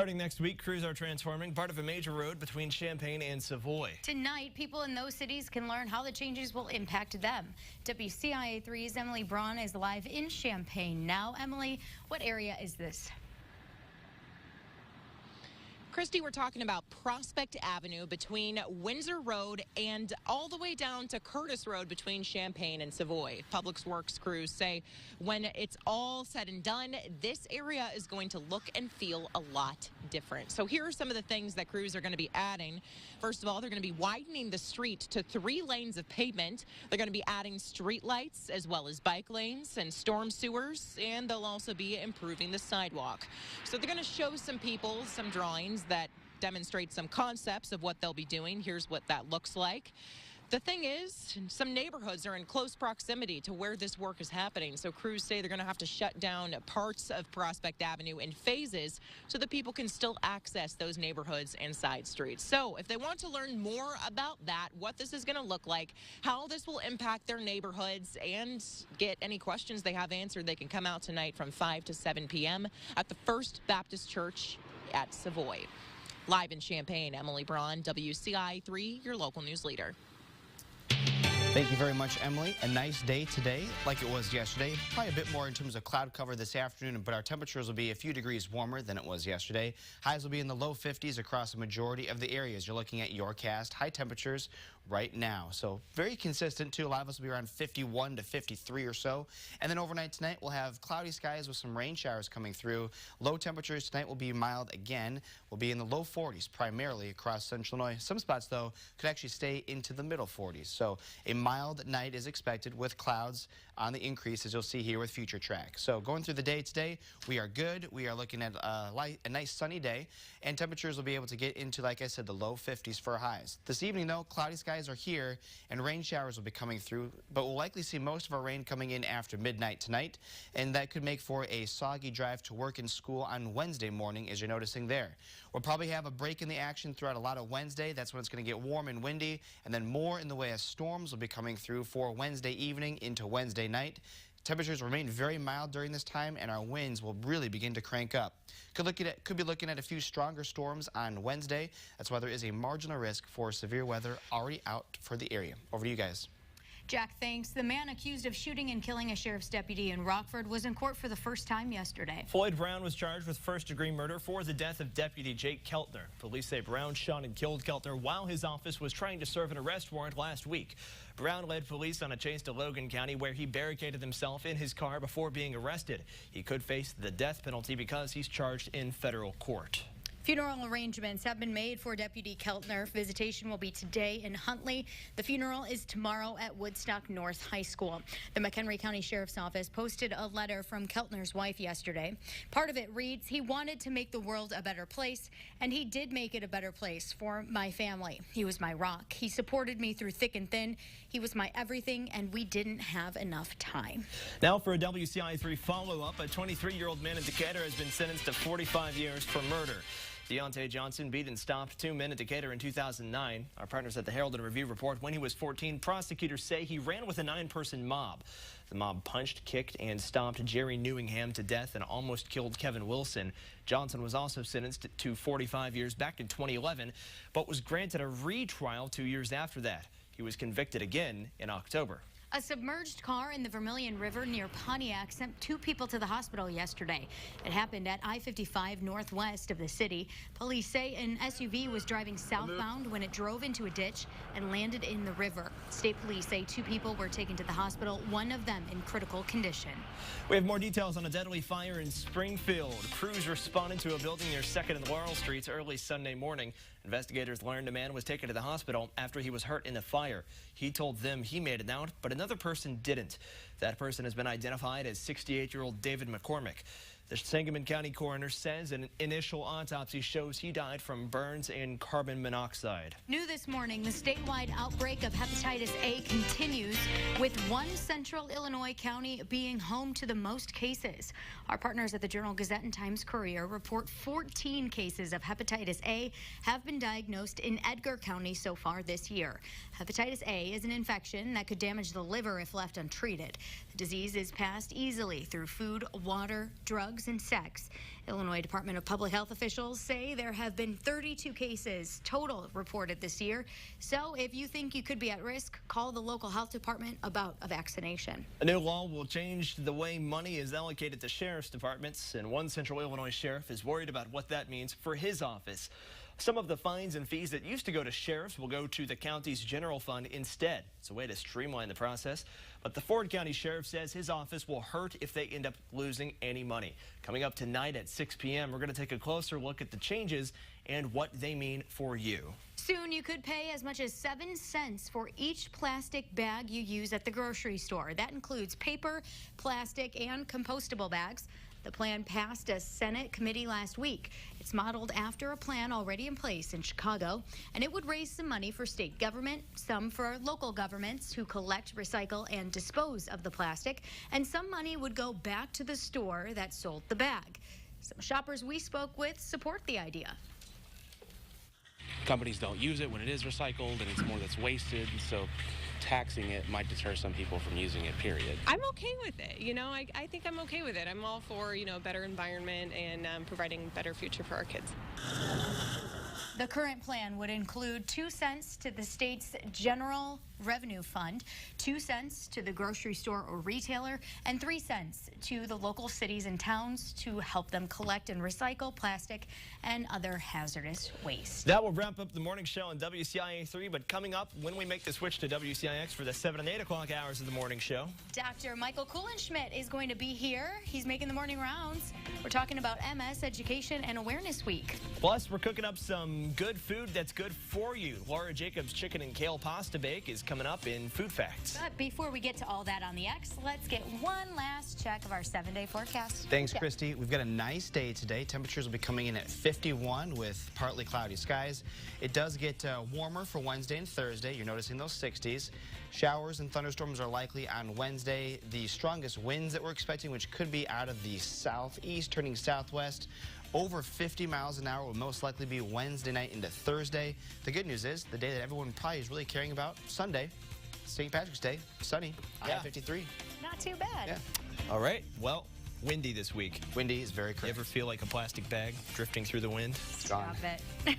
Starting next week, crews are transforming part of a major road between Champaign and Savoy. Tonight, people in those cities can learn how the changes will impact them. WCIA3's Emily Braun is live in Champaign now. Emily, what area is this? Christy, we're talking about Prospect Avenue between Windsor Road and all the way down to Curtis Road between Champaign and Savoy. Public Works crews say when it's all said and done, this area is going to look and feel a lot different. So here are some of the things that crews are going to be adding. First of all, they're going to be widening the street to 3 lanes of pavement. They're going to be adding street lights as well as bike lanes and storm sewers, and they'll also be improving the sidewalk. So they're going to show some people some drawings that demonstrate some concepts of what they'll be doing. Here's what that looks like. The thing is, some neighborhoods are in close proximity to where this work is happening, so crews say they're going to have to shut down parts of Prospect Avenue in phases so that people can still access those neighborhoods and side streets. So if they want to learn more about that, what this is going to look like, how this will impact their neighborhoods, and get any questions they have answered, they can come out tonight from 5 to 7 p.m. at the First Baptist Church at Savoy. Live in Champaign, Emily Braun, WCIA3, your local news leader. Thank you very much, Emily. A nice day today, like it was yesterday. Probably a bit more in terms of cloud cover this afternoon, but our temperatures will be a few degrees warmer than it was yesterday. Highs will be in the low 50s across the majority of the areas. You're looking at your cast. High temperatures right now. So very consistent, too. A lot of us will be around 51 to 53 or so. And then overnight tonight, we'll have cloudy skies with some rain showers coming through. Low temperatures tonight will be mild again. We'll be in the low 40s, primarily across central Illinois. Some spots, though, could actually stay into the middle 40s. So a mild night is expected with clouds on the increase, as you'll see here with Future Track. So going through the day today, we are good. We are looking at a nice sunny day, and temperatures will be able to get into, like I said, the low 50s for highs. This evening, though, cloudy skies are here, and rain showers will be coming through, but we'll likely see most of our rain coming in after midnight tonight, and that could make for a soggy drive to work and school on Wednesday morning, as you're noticing there. We'll probably have a break in the action throughout a lot of Wednesday. That's when it's going to get warm and windy, and then more in the way of storms will be coming through for Wednesday evening into Wednesday night. Temperatures remain very mild during this time, and our winds will really begin to crank up. Could be looking at a few stronger storms on Wednesday. That's why there is a marginal risk for severe weather already out for the area. Over to you guys. Jack, thanks. The man accused of shooting and killing a sheriff's deputy in Rockford was in court for the first time yesterday. Floyd Brown was charged with first-degree murder for the death of Deputy Jake Keltner. Police say Brown shot and killed Keltner while his office was trying to serve an arrest warrant last week. Brown led police on a chase to Logan County, where he barricaded himself in his car before being arrested. He could face the death penalty because he's charged in federal court. Funeral arrangements have been made for Deputy Keltner. Visitation will be today in Huntley. The funeral is tomorrow at Woodstock North High School. The McHenry County Sheriff's Office posted a letter from Keltner's wife yesterday. Part of it reads, "He wanted to make the world a better place, and he did make it a better place for my family. He was my rock. He supported me through thick and thin. He was my everything, and we didn't have enough time." Now for a WCIA3 follow-up, a 23-year-old man in Decatur has been sentenced to 45 years for murder. Deontay Johnson beat and stopped 2 men in Decatur in 2009. Our partners at the Herald and Review report when he was 14, prosecutors say he ran with a 9-person mob. The mob punched, kicked, and stomped Jerry Newingham to death and almost killed Kevin Wilson. Johnson was also sentenced to 45 years back in 2011, but was granted a retrial 2 years after that. He was convicted again in October. A submerged car in the Vermilion River near Pontiac sent 2 people to the hospital yesterday. It happened at I-55 northwest of the city. Police say an SUV was driving southbound when it drove into a ditch and landed in the river. State police say 2 people were taken to the hospital, one of them in critical condition. We have more details on a deadly fire in Springfield. Crews responded to a building near 2nd and Laurel Streets early Sunday morning. Investigators learned a man was taken to the hospital after he was hurt in the fire. He told them he made it out, but another person didn't. That person has been identified as 68-year-old David McCormick. The Sangamon County coroner says an initial autopsy shows he died from burns and carbon monoxide. New this morning, the statewide outbreak of hepatitis A continues, with one central Illinois county being home to the most cases. Our partners at the Journal-Gazette and Times-Courier report 14 cases of hepatitis A have been diagnosed in Edgar County so far this year. Hepatitis A is an infection that could damage the liver if left untreated. The disease is passed easily through food, water, drugs, drugs, and sex. Illinois Department of Public Health officials say there have been 32 cases total reported this year. So if you think you could be at risk, call the local health department about a vaccination. A new law will change the way money is allocated to sheriff's departments, and one Central Illinois sheriff is worried about what that means for his office. Some of the fines and fees that used to go to sheriffs will go to the county's general fund instead. It's a way to streamline the process. But the Ford County Sheriff says his office will hurt if they end up losing any money. Coming up tonight at 6 p.m., we're going to take a closer look at the changes and what they mean for you. Soon you could pay as much as 7 cents for each plastic bag you use at the grocery store. That includes paper, plastic, and compostable bags. The plan passed a Senate committee last week. It's modeled after a plan already in place in Chicago, and it would raise some money for state government, some for local governments who collect, recycle, and dispose of the plastic, and some money would go back to the store that sold the bag. Some shoppers we spoke with support the idea. Companies don't use it when it is recycled, and it's more that's wasted, so taxing it might deter some people from using it, period. I'm okay with it. I think I'm okay with it. I'm all for, better environment and providing a better future for our kids. The current plan would include 2 cents to the state's general revenue fund, 2 cents to the grocery store or retailer, and 3 cents to the local cities and towns to help them collect and recycle plastic and other hazardous waste. That will wrap up the morning show on WCIA 3, but coming up when we make the switch to WCIX for the 7 and 8 o'clock hours of the morning show. Dr. Michael Kuhlenschmidt is going to be here. He's making the morning rounds. We're talking about MS Education and Awareness Week. Plus, we're cooking up some good food that's good for you. Laura Jacobs' chicken and kale pasta bake is coming up in Food Facts. But before we get to all that on the X, let's get one last check of our 7-day forecast. Thanks, Christy. We've got a nice day today. Temperatures will be coming in at 51 with partly cloudy skies. It does get warmer for Wednesday and Thursday. You're noticing those 60s. Showers and thunderstorms are likely on Wednesday. The strongest winds that we're expecting, which could be out of the southeast, turning southwest, over 50 miles an hour will most likely be Wednesday night into Thursday. The good news is the day that everyone probably is really caring about, Sunday, St. Patrick's Day, sunny, Yeah. I-53. Not too bad. Yeah. All right. Well, windy this week. Windy is very correct. You ever feel like a plastic bag drifting through the wind? It's gone. Stop it.